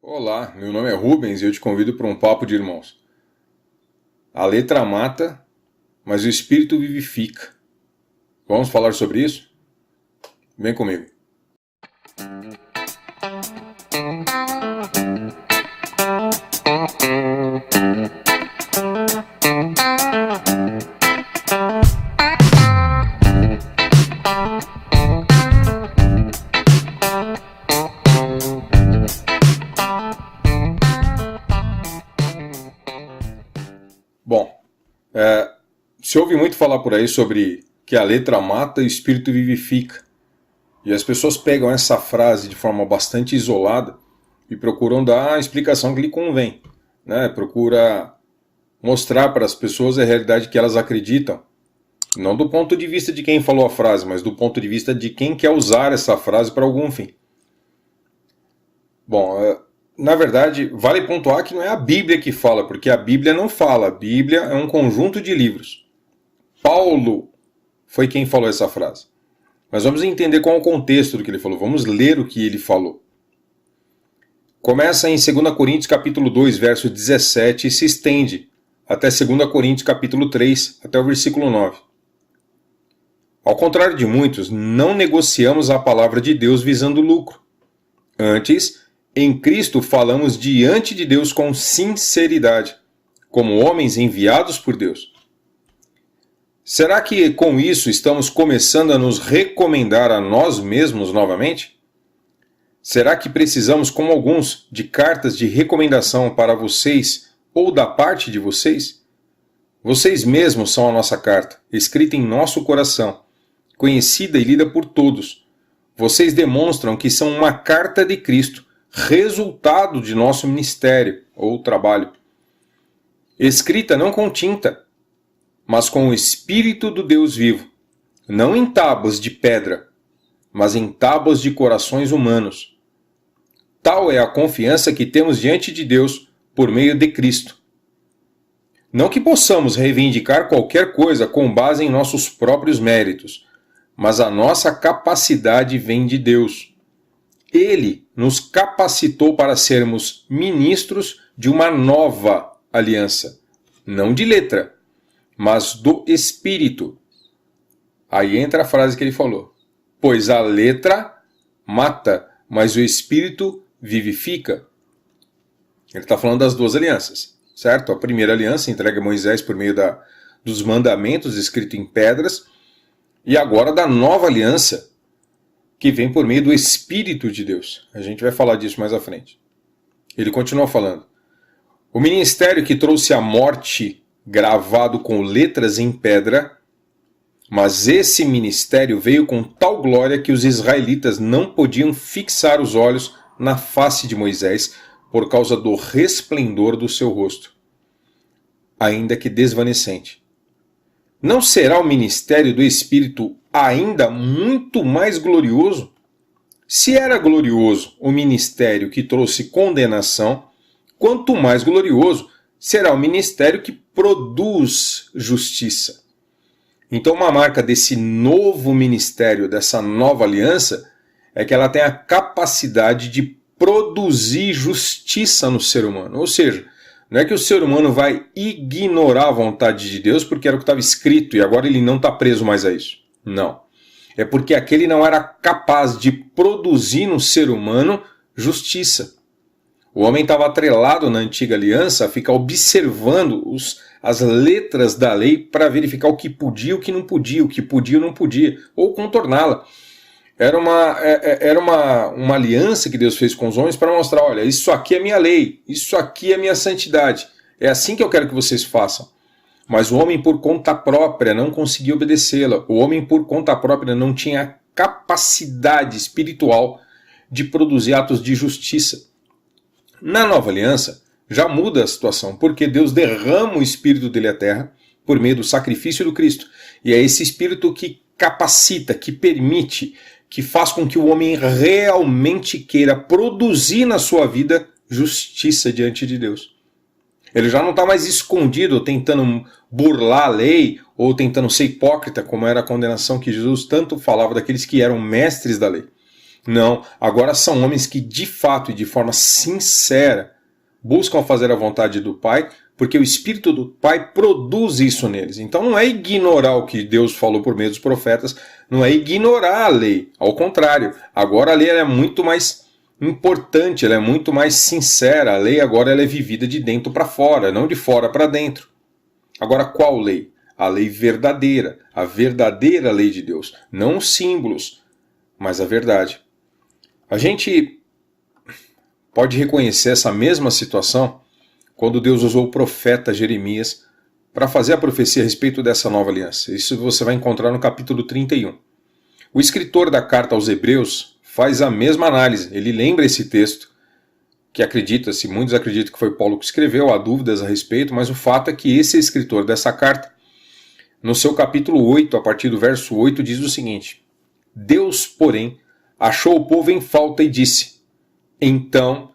Olá, meu nome é Rubens e eu te convido para um papo de irmãos. A letra mata, mas o espírito vivifica. Vamos falar sobre isso? Vem comigo. Bom, se ouve muito falar por aí sobre que a letra mata e o espírito vivifica. E as pessoas pegam essa frase de forma bastante isolada e procuram dar a explicação que lhe convém, né? Procura mostrar para as pessoas a realidade que elas acreditam, não do ponto de vista de quem falou a frase, mas do ponto de vista de quem quer usar essa frase para algum fim. Bom, na verdade, vale pontuar que não é a Bíblia que fala, porque a Bíblia não fala. A Bíblia é um conjunto de livros. Paulo foi quem falou essa frase. Mas vamos entender qual é o contexto do que ele falou. Vamos ler o que ele falou. Começa em 2 Coríntios capítulo 2, verso 17 e se estende até 2 Coríntios capítulo 3, até o versículo 9. Ao contrário de muitos, não negociamos a palavra de Deus visando lucro. Antes, em Cristo falamos diante de Deus com sinceridade, como homens enviados por Deus. Será que com isso estamos começando a nos recomendar a nós mesmos novamente? Será que precisamos, como alguns, de cartas de recomendação para vocês ou da parte de vocês? Vocês mesmos são a nossa carta, escrita em nosso coração, conhecida e lida por todos. Vocês demonstram que são uma carta de Cristo, resultado de nosso ministério ou trabalho. Escrita não com tinta, mas com o Espírito do Deus vivo, não em tábuas de pedra, mas em tábuas de corações humanos. Tal é a confiança que temos diante de Deus por meio de Cristo. Não que possamos reivindicar qualquer coisa com base em nossos próprios méritos, mas a nossa capacidade vem de Deus. Ele nos capacitou para sermos ministros de uma nova aliança, não de letra, mas do Espírito. Aí entra a frase que ele falou. Pois a letra mata, mas o Espírito vivifica. Ele está falando das duas alianças, certo? A primeira aliança entregue a Moisés por meio dos mandamentos escritos em pedras, e agora da nova aliança, que vem por meio do Espírito de Deus. A gente vai falar disso mais à frente. Ele continua falando. O ministério que trouxe a morte gravado com letras em pedra, mas esse ministério veio com tal glória que os israelitas não podiam fixar os olhos na face de Moisés por causa do resplendor do seu rosto, ainda que desvanecente. Não será o ministério do Espírito ainda muito mais glorioso? Se era glorioso o ministério que trouxe condenação, quanto mais glorioso será o ministério que produz justiça. Então, uma marca desse novo ministério, dessa nova aliança, é que ela tem a capacidade de produzir justiça no ser humano. Ou seja, não é que o ser humano vai ignorar a vontade de Deus porque era o que estava escrito e agora ele não está preso mais a isso. Não. É porque aquele não era capaz de produzir no ser humano justiça. O homem estava atrelado na antiga aliança a ficar observando as letras da lei para verificar o que podia e o que não podia, o que podia e não podia, ou contorná-la. Era uma aliança que Deus fez com os homens para mostrar, olha, isso aqui é minha lei, isso aqui é minha santidade. É assim que eu quero que vocês façam. Mas o homem por conta própria não conseguia obedecê-la. O homem por conta própria não tinha capacidade espiritual de produzir atos de justiça. Na nova aliança, já muda a situação, porque Deus derrama o Espírito dele à terra por meio do sacrifício do Cristo. E é esse Espírito que capacita, que permite, que faz com que o homem realmente queira produzir na sua vida justiça diante de Deus. Ele já não está mais escondido, tentando burlar a lei ou tentando ser hipócrita, como era a condenação que Jesus tanto falava daqueles que eram mestres da lei. Não, agora são homens que de fato e de forma sincera buscam fazer a vontade do Pai, porque o Espírito do Pai produz isso neles. Então não é ignorar o que Deus falou por meio dos profetas, não é ignorar a lei. Ao contrário, agora a lei é muito mais importante, ela é muito mais sincera. A lei agora ela é vivida de dentro para fora, não de fora para dentro. Agora qual lei? A lei verdadeira, a verdadeira lei de Deus. Não os símbolos, mas a verdade. A gente pode reconhecer essa mesma situação quando Deus usou o profeta Jeremias para fazer a profecia a respeito dessa nova aliança. Isso você vai encontrar no capítulo 31. O escritor da carta aos Hebreus faz a mesma análise. Ele lembra esse texto, que acredita-se, muitos acreditam que foi Paulo que escreveu, há dúvidas a respeito, mas o fato é que esse escritor dessa carta, no seu capítulo 8, a partir do verso 8, diz o seguinte: Deus, porém, achou o povo em falta e disse: Então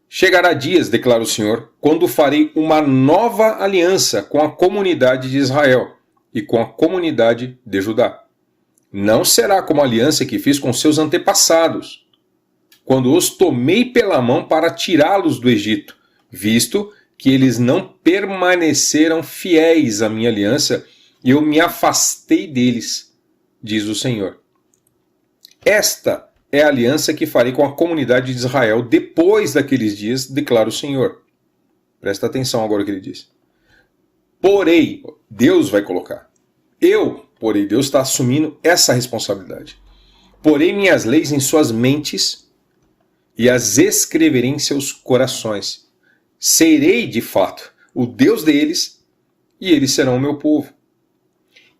chegará dias, declara o Senhor, quando farei uma nova aliança com a comunidade de Israel e com a comunidade de Judá. Não será como a aliança que fiz com seus antepassados, quando os tomei pela mão para tirá-los do Egito, visto que eles não permaneceram fiéis à minha aliança e eu me afastei deles, diz o Senhor. Esta é a aliança que farei com a comunidade de Israel depois daqueles dias, declara o Senhor. Presta atenção agora o que ele diz. Porém, Deus vai colocar. Porém, Deus está assumindo essa responsabilidade. Porei minhas leis em suas mentes e as escreverei em seus corações. Serei, de fato, o Deus deles e eles serão o meu povo.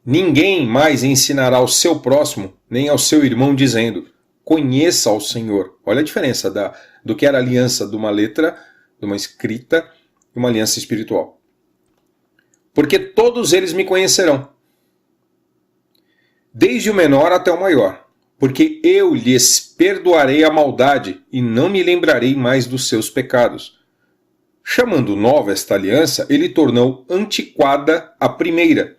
Ninguém mais ensinará ao seu próximo, nem ao seu irmão, dizendo: conheça ao Senhor. Olha a diferença do que era a aliança de uma letra, de uma escrita, e uma aliança espiritual. Porque todos eles me conhecerão, desde o menor até o maior, porque eu lhes perdoarei a maldade e não me lembrarei mais dos seus pecados. Chamando nova esta aliança, ele tornou antiquada a primeira.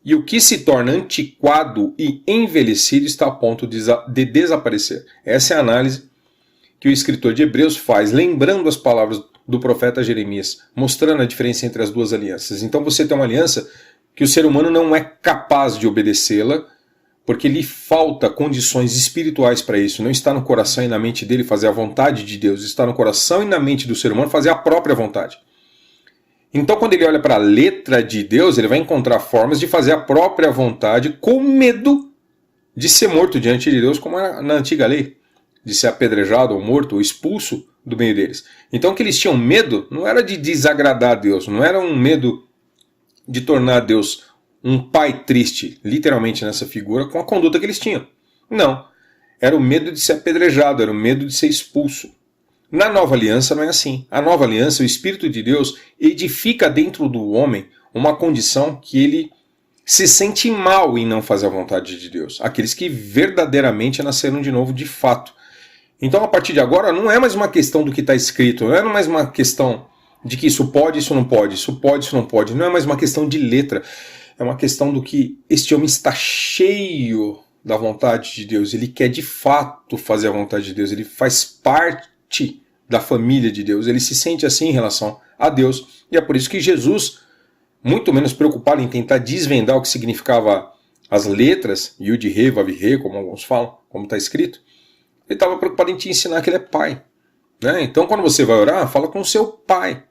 E o que se torna antiquado e envelhecido está a ponto de desaparecer. Essa é a análise que o escritor de Hebreus faz, lembrando as palavras do profeta Jeremias, mostrando a diferença entre as duas alianças. Então você tem uma aliança que o ser humano não é capaz de obedecê-la, porque lhe falta condições espirituais para isso. Não está no coração e na mente dele fazer a vontade de Deus, está no coração e na mente do ser humano fazer a própria vontade. Então, quando ele olha para a letra de Deus, ele vai encontrar formas de fazer a própria vontade com medo de ser morto diante de Deus, como na antiga lei, de ser apedrejado ou morto ou expulso do meio deles. Então, o que eles tinham medo não era de desagradar a Deus, não era um medo de tornar Deus um pai triste, literalmente nessa figura, com a conduta que eles tinham. Não, era o medo de ser apedrejado, era o medo de ser expulso. Na nova aliança não é assim. A nova aliança, o Espírito de Deus, edifica dentro do homem uma condição que ele se sente mal em não fazer a vontade de Deus. Aqueles que verdadeiramente nasceram de novo de fato. Então, a partir de agora, não é mais uma questão do que está escrito, não é mais uma questão de que isso pode, isso não pode, isso pode, isso não pode. Não é mais uma questão de letra. É uma questão do que este homem está cheio da vontade de Deus. Ele quer de fato fazer a vontade de Deus. Ele faz parte da família de Deus, ele se sente assim em relação a Deus, e é por isso que Jesus, muito menos preocupado em tentar desvendar o que significava as letras, Yud, Re, Vav, Re, como alguns falam, como está escrito, ele estava preocupado em te ensinar que ele é pai. Né? Então quando você vai orar, fala com o seu pai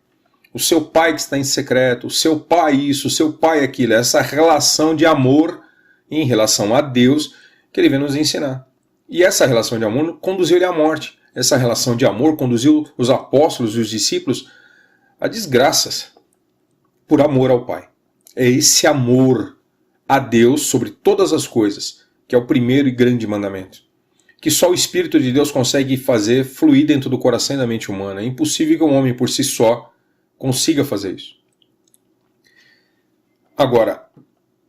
que está em secreto, o seu pai isso, o seu pai aquilo, essa relação de amor em relação a Deus que ele vem nos ensinar. E essa relação de amor conduziu ele à morte. Essa relação de amor conduziu os apóstolos e os discípulos a desgraças por amor ao Pai. É esse amor a Deus sobre todas as coisas que é o primeiro e grande mandamento, que só o Espírito de Deus consegue fazer fluir dentro do coração e da mente humana. É impossível que um homem por si só consiga fazer isso. Agora,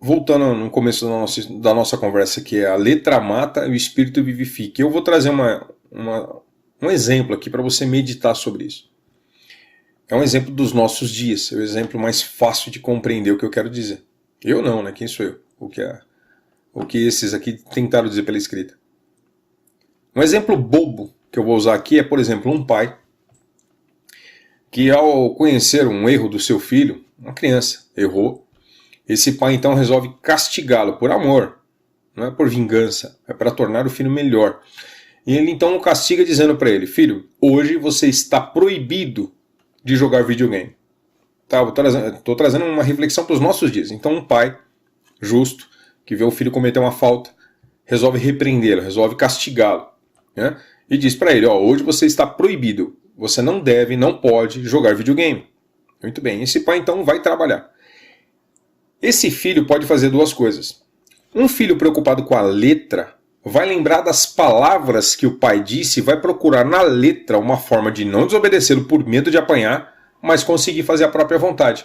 voltando no começo da nossa conversa, que é a letra mata e o Espírito vivifica, eu vou trazer um exemplo aqui para você meditar sobre isso. É um exemplo dos nossos dias, é o exemplo mais fácil de compreender o que eu quero dizer. Eu não, né? Quem sou eu? O que esses aqui tentaram dizer pela escrita. Um exemplo bobo que eu vou usar aqui é, por exemplo, um pai que, ao conhecer um erro do seu filho, uma criança errou, esse pai então resolve castigá-lo por amor, não é por vingança, é para tornar o filho melhor. E ele então o castiga dizendo para ele: filho, hoje você está proibido de jogar videogame. Tá, estou trazendo uma reflexão para os nossos dias. Então um pai justo, que vê o filho cometer uma falta, resolve repreendê-lo, resolve castigá-lo, né? E diz para ele: hoje você está proibido, você não deve, não pode jogar videogame. Muito bem, esse pai então vai trabalhar. Esse filho pode fazer duas coisas. Um filho preocupado com a letra vai lembrar das palavras que o pai disse e vai procurar na letra uma forma de não desobedecê-lo por medo de apanhar, mas conseguir fazer a própria vontade.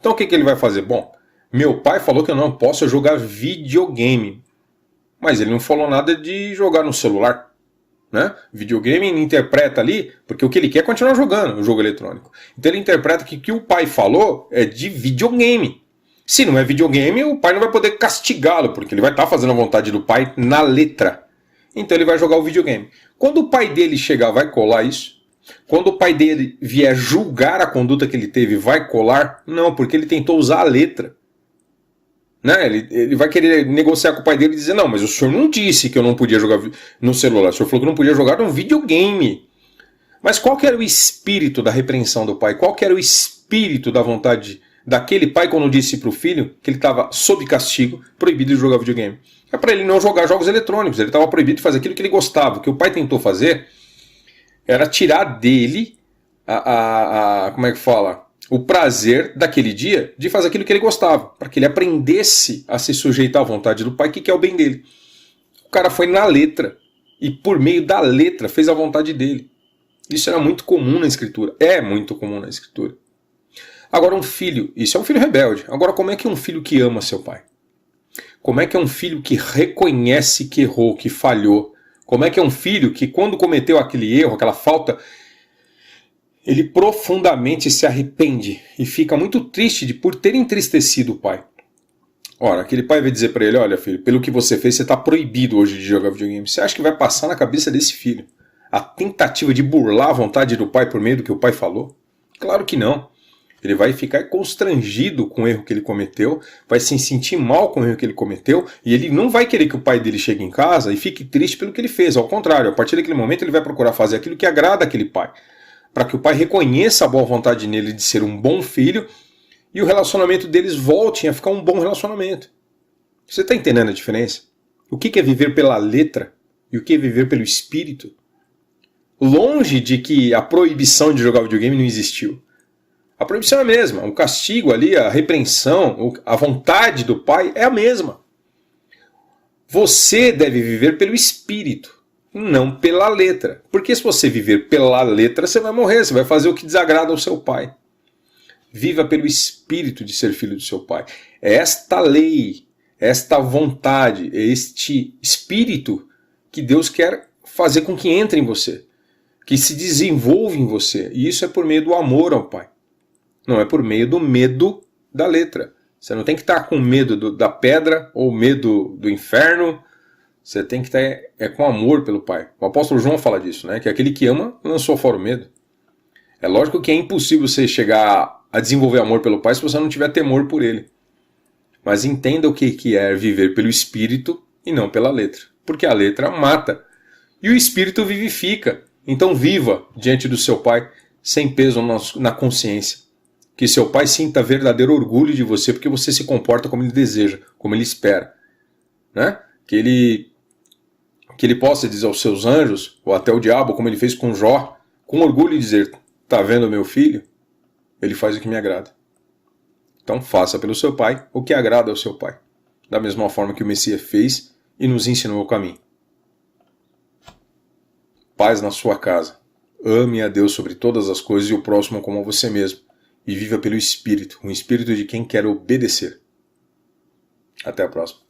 Então o que ele vai fazer? Bom, meu pai falou que eu não posso jogar videogame, mas ele não falou nada de jogar no celular, né? Videogame ele interpreta ali, porque o que ele quer é continuar jogando o jogo eletrônico. Então ele interpreta que o que o pai falou é de videogame. Se não é videogame, o pai não vai poder castigá-lo, porque ele vai estar fazendo a vontade do pai na letra. Então ele vai jogar o videogame. Quando o pai dele chegar, vai colar isso? Quando o pai dele vier julgar a conduta que ele teve, vai colar? Não, porque ele tentou usar a letra. Né? Ele vai querer negociar com o pai dele e dizer: não, mas o senhor não disse que eu não podia jogar no celular, o senhor falou que eu não podia jogar no videogame. Mas qual que era o espírito da repreensão do pai? Qual que era o espírito da vontade daquele pai quando disse para o filho que ele estava sob castigo, proibido de jogar videogame? É para ele não jogar jogos eletrônicos, ele estava proibido de fazer aquilo que ele gostava. O que o pai tentou fazer era tirar dele como é que fala? O prazer daquele dia de fazer aquilo que ele gostava, para que ele aprendesse a se sujeitar à vontade do pai, que é o bem dele. O cara foi na letra e por meio da letra fez a vontade dele. Isso era muito comum na escritura, é muito comum na escritura. Agora um filho, isso é um filho rebelde. Agora como é que um filho que ama seu pai? Como é que é um filho que reconhece que errou, que falhou? Como é que é um filho que quando cometeu aquele erro, aquela falta, ele profundamente se arrepende e fica muito triste por ter entristecido o pai? Ora, aquele pai vai dizer para ele: olha filho, pelo que você fez, você está proibido hoje de jogar videogame. Você acha que vai passar na cabeça desse filho a tentativa de burlar a vontade do pai por meio do que o pai falou? Claro que não. Ele vai ficar constrangido com o erro que ele cometeu, vai se sentir mal com o erro que ele cometeu, e ele não vai querer que o pai dele chegue em casa e fique triste pelo que ele fez. Ao contrário, a partir daquele momento ele vai procurar fazer aquilo que agrada aquele pai, para que o pai reconheça a boa vontade nele de ser um bom filho e o relacionamento deles volte a ficar um bom relacionamento. Você está entendendo a diferença? O que é viver pela letra e o que é viver pelo espírito? Longe de que a proibição de jogar videogame não existiu. A proibição é a mesma, o castigo ali, a repreensão, a vontade do pai é a mesma. Você deve viver pelo espírito, não pela letra. Porque se você viver pela letra, você vai morrer, você vai fazer o que desagrada ao seu pai. Viva pelo espírito de ser filho do seu pai. É esta lei, esta vontade, este espírito que Deus quer fazer com que entre em você, que se desenvolva em você. E isso é por meio do amor ao pai. Não é por meio do medo da letra. Você não tem que estar com medo da pedra ou medo do inferno. Você tem que estar com amor pelo pai. O apóstolo João fala disso, né? Que aquele que ama lançou fora o medo. É lógico que é impossível você chegar a desenvolver amor pelo pai se você não tiver temor por ele. Mas entenda o que é viver pelo espírito e não pela letra. Porque a letra mata e o espírito vivifica. Então viva diante do seu pai sem peso na consciência. Que seu pai sinta verdadeiro orgulho de você porque você se comporta como ele deseja, como ele espera. Né? Que ele possa dizer aos seus anjos, ou até o diabo, como ele fez com Jó, com orgulho dizer: tá vendo meu filho? Ele faz o que me agrada. Então faça pelo seu pai o que agrada ao seu pai. Da mesma forma que o Messias fez e nos ensinou o caminho. Paz na sua casa. Ame a Deus sobre todas as coisas e o próximo como a você mesmo. E viva pelo Espírito, um Espírito de quem quer obedecer. Até a próxima.